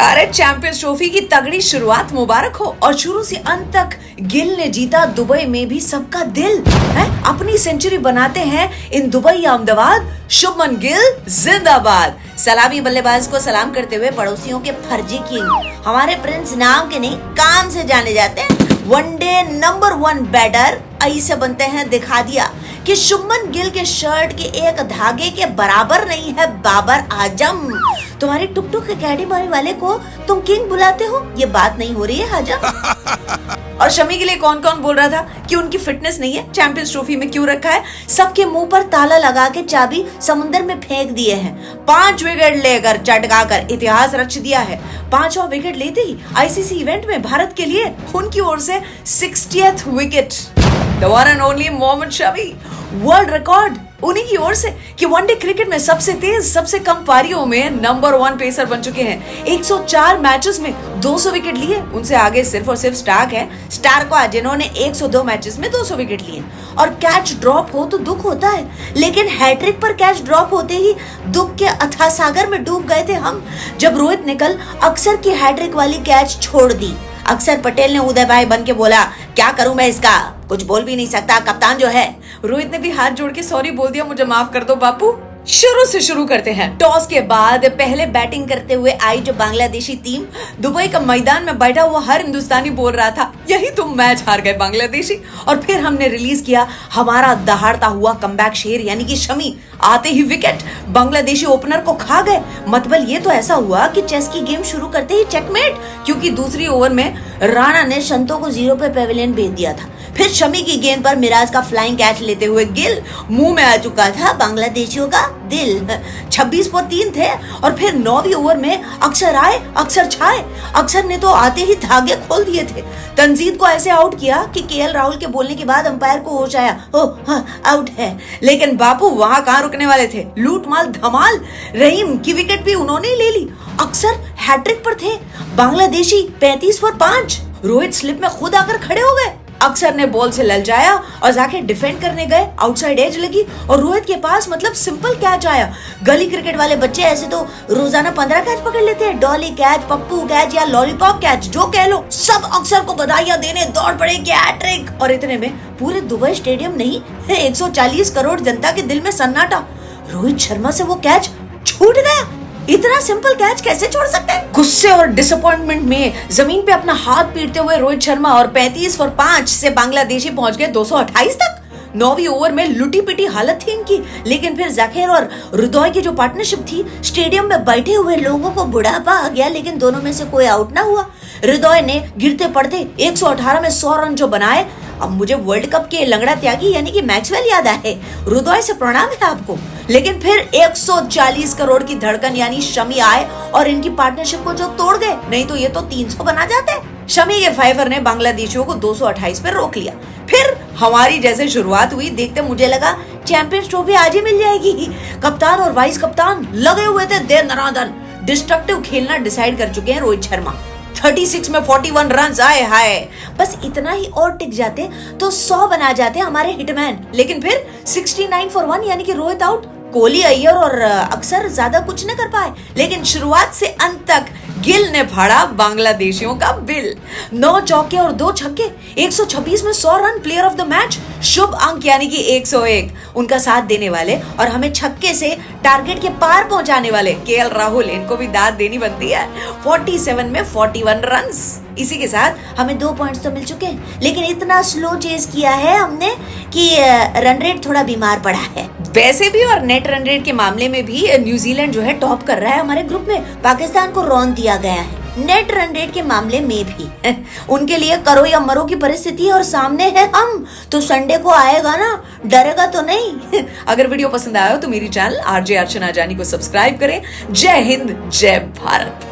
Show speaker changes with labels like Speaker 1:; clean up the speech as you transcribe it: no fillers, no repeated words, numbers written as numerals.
Speaker 1: बेकार है। Champions trophy की तगड़ी शुरुआत मुबारक हो। और शुरू से अंत तक गिल ने जीता दुबई में भी सबका दिल है। अपनी सेंचुरी बनाते हैं इन दुबई अहमदाबाद। शुभमन गिल जिंदाबाद। सलामी बल्लेबाज को सलाम करते हुए पड़ोसियों के फर्जी किंग हमारे प्रिंस नाम के नहीं काम से जाने जाते हैं। वनडे नंबर 1 बैटर ऐसे बनते हैं दिखा दिया कि शुभमन गिल के शर्ट के एक धागे के बराबर नहीं है बाबर आजम। तुम्हारी टुक टुक अकेडमी वाले को तुम किंग बुलाते हो, ये बात नहीं हो रही है हजम। और शमी के लिए कौन कौन बोल रहा था कि उनकी फिटनेस नहीं है, चैंपियंस ट्रॉफी में क्यों रखा है? सबके मुंह पर ताला लगा के चाबी समुद्र में फेंक दिए हैं। 5 विकेट लेकर चटका कर इतिहास रच दिया है। 5वां विकेट लेते ही आईसीसी इवेंट में भारत के लिए उनकी ओर से 60th wicket. The one and only Mohammed Shami, world record उन्हीं की ओर से कि वनडे क्रिकेट में सबसे तेज सबसे कम पारियों में नंबर 1 पेसर बन चुके हैं। 104 मैचेस में 200 विकेट लिए। उनसे आगे सिर्फ और सिर्फ स्टार्क है, स्टार्क जिन्होंने 102 मैचेस में 200 विकेट लिए। और कैच ड्रॉप हो तो दुख होता है, लेकिन हैट्रिक पर कैच ड्रॉप होते ही दुख के अथाह सागर में डूब गए थे हम, जब रोहित ने कल अक्सर की हैट्रिक वाली कैच छोड़ दी। अक्षर पटेल ने उदय भाई बन के बोला, क्या करूं मैं इसका, कुछ बोल भी नहीं सकता कप्तान जो है। रोहित ने भी हाथ जोड़ के सॉरी बोल दिया, मुझे माफ कर दो बापू। शुरू से शुरू करते हैं। टॉस के बाद पहले बैटिंग करते हुए आई जो बांग्लादेशी टीम, दुबई का मैदान में बैठा हुआ हर हिंदुस्तानी बोल रहा था यही तुम मैच हार गए बांग्लादेशी। और फिर हमने रिलीज किया हमारा दहाड़ता हुआ कमबैक शेर यानी कि शमी। आते ही विकेट बांग्लादेशी ओपनर को खा गए। मतलब ये तो ऐसा हुआ कि चेस की गेम शुरू करते ही चेकमेट, क्योंकि दूसरी ओवर में राणा ने संतों को 0 पे पेविलियन भेज दिया था। फिर शमी की गेंद पर मिराज का फ्लाइंग कैच लेते हुए गिल मुंह में आ चुका था बांग्लादेशियों का दिल। 26 पर 3 थे। और फिर 9वीं ओवर में अक्षर आए, अक्षर छाए। अक्षर ने तो आते ही धागे खोल दिए थे। तंजीद को ऐसे आउट किया कि केएल राहुल के बोलने के बाद अंपायर को होश आया, आउट है। लेकिन बापू वहां कहां रुकने वाले थे, लूट माल धमाल। रहीम की विकेट भी उन्होंने ले ली। अक्षर हैट्रिक पर थे, बांग्लादेशी 35 पर 5। रोहित स्लिप में खुद आकर खड़े हो गए। अक्षर ने बॉल से ललचाया और जाके डिफेंड करने गए। आउटसाइड एज लगी और रोहित के पास मतलब सिंपल कैच आया। गली क्रिकेट वाले बच्चे ऐसे तो रोजाना 15 कैच पकड़ लेते हैं, डॉली कैच, पप्पू कैच या लॉलीपॉप कैच जो कह लो। सब अक्षर को बधाइयां देने दौड़ पड़े कि हैट्रिक। और इतने में पूरे दुबई स्टेडियम नहीं 140 करोड़ जनता के दिल में सन्नाटा। रोहित शर्मा से वो कैच छूट गया। इतना सिंपल कैच कैसे छोड़ सकते हैं? गुस्से और डिसअपॉइंटमेंट में जमीन पे अपना हाथ पीटते हुए रोहित शर्मा और 35 पर 5 से बांग्लादेशी पहुंच गए 228 तक। 9वीं ओवर में लुटी पिटी हालत थी इनकी, लेकिन फिर जाकिर और हृदय की जो पार्टनरशिप थी, स्टेडियम में बैठे हुए लोगों को बुढ़ापा आ गया, लेकिन दोनों में से कोई आउट ना हुआ। हृदय ने गिरते पड़ते 118 में 100 रन जो बनाए। अब मुझे वर्ल्ड कप के लंगड़ा त्यागी यानी कि मैक्सवेल याद आए। हृदय से प्रणाम है आपको। लेकिन फिर 140 करोड़ की धड़कन यानी शमी आए और इनकी पार्टनरशिप को जो तोड़ गए, नहीं तो ये तो 300 बना जाते। शमी के फाइवर ने बांग्लादेशियों को 228 पे रोक लिया। फिर हमारी जैसे शुरुआत हुई, देखते मुझे लगा चैंपियंस ट्रॉफी आज ही मिल जाएगी। कप्तान और वाइस कप्तान लगे हुए थे देर दनादन। डिस्ट्रक्टिव खेलना डिसाइड कर चुके हैं रोहित शर्मा। 36 में 41 रन आए हाय। बस इतना ही और टिक जाते तो 100 बना जाते हमारे हिटमैन। लेकिन फिर 69 for 1 यानी कि रोहित आउट। कोहली, अय्यर और अक्सर ज्यादा कुछ न कर पाए, लेकिन शुरुआत से अंत तक गिल ने फाड़ा बांग्लादेशियों का बिल। 9 चौके और 2 छक्के, 126 में 100 run, player of the match. शुभ अंक यानी कि 101 उनका साथ देने वाले और हमें छक्के से टारगेट के पार पहुंचाने वाले केएल राहुल, इनको भी दाद देनी बनती है। 47 में 41 रन। इसी के साथ हमें 2 पॉइंट्स तो मिल चुके हैं, लेकिन इतना स्लो चेज किया है हमने कि रन रेट थोड़ा बीमार पड़ा है। वैसे भी और नेट रन रेट के मामले में भी न्यूजीलैंड जो है टॉप कर रहा है हमारे ग्रुप में। पाकिस्तान को रौंद दिया गया है नेट रन रेट के मामले में भी। उनके लिए करो या मरो की परिस्थिति है और सामने है हम, तो संडे को आएगा ना, डरेगा तो नहीं। अगर वीडियो पसंद आया हो तो मेरी चैनल आरजे अर्चना जानी को सब्सक्राइब करें। जय हिंद, जय भारत।